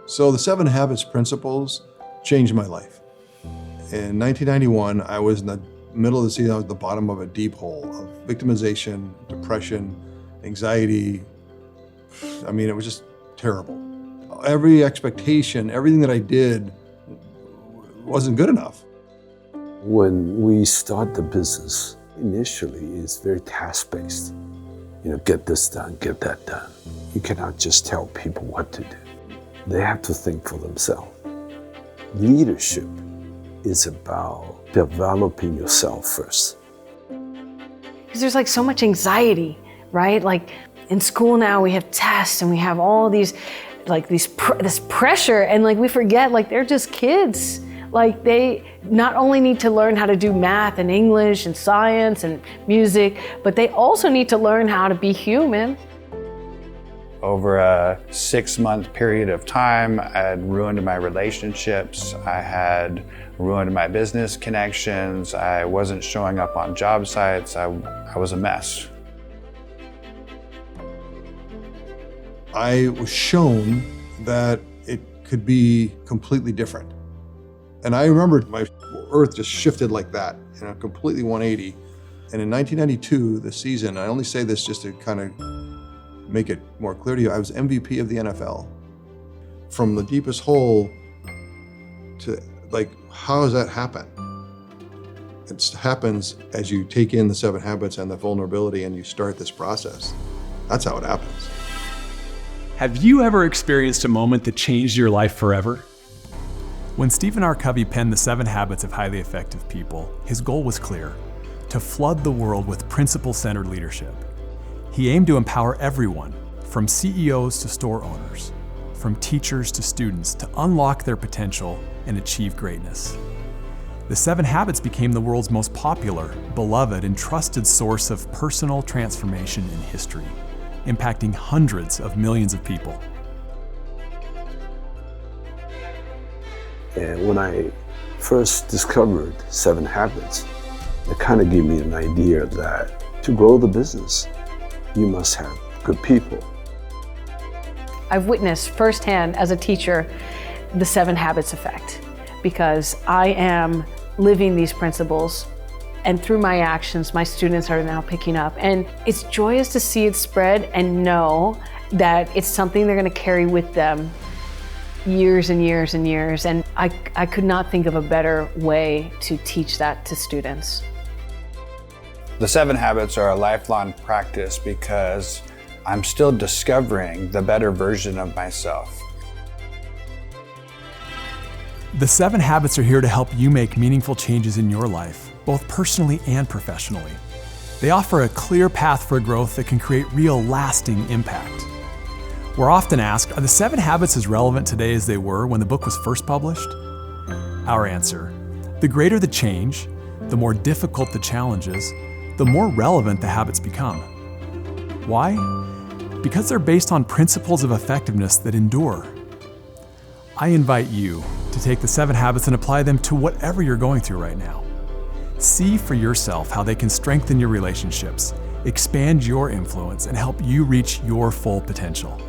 So the 7 Habits principles changed my life. In 1991, I was in the middle of the season, I was at the bottom of a deep hole of victimization, depression, anxiety. I mean, it was just terrible. Every expectation, everything that I did wasn't good enough. When we start the business, initially it's very task-based. Get this done, get that done. You cannot just tell people what to do. They have to think for themselves. Leadership is about developing yourself first. Because there's so much anxiety, right? In school now we have tests and we have all these, this pressure, and we forget they're just kids. They not only need to learn how to do math and English and science and music, but they also need to learn how to be human. Over a 6-month period of time, I had ruined my relationships. I had ruined my business connections. I wasn't showing up on job sites. I was a mess. I was shown that it could be completely different. And I remember my earth just shifted like that, completely 180. And in 1992, the season, I only say this just to kind of make it more clear to you, I was MVP of the NFL. From the deepest hole to how does that happen? It happens as you take in the 7 habits and the vulnerability and you start this process. That's how it happens. Have you ever experienced a moment that changed your life forever? When Stephen R. Covey penned The 7 Habits of Highly Effective People, his goal was clear: to flood the world with principle-centered leadership. He aimed to empower everyone, from CEOs to store owners, from teachers to students, to unlock their potential and achieve greatness. The 7 Habits became the world's most popular, beloved, and trusted source of personal transformation in history, impacting hundreds of millions of people. And when I first discovered 7 Habits, it kind of gave me an idea that to grow the business, you must have good people. I've witnessed firsthand as a teacher the 7 Habits effect, because I am living these principles, and through my actions, my students are now picking up. And it's joyous to see it spread and know that it's something they're going to carry with them years and years and years. And I could not think of a better way to teach that to students. The 7 habits are a lifelong practice because I'm still discovering the better version of myself. The 7 habits are here to help you make meaningful changes in your life, both personally and professionally. They offer a clear path for growth that can create real, lasting impact. We're often asked, are the 7 habits as relevant today as they were when the book was first published? Our answer: the greater the change, the more difficult the challenges, the more relevant the habits become. Why? Because they're based on principles of effectiveness that endure. I invite you to take the 7 habits and apply them to whatever you're going through right now. See for yourself how they can strengthen your relationships, expand your influence, and help you reach your full potential.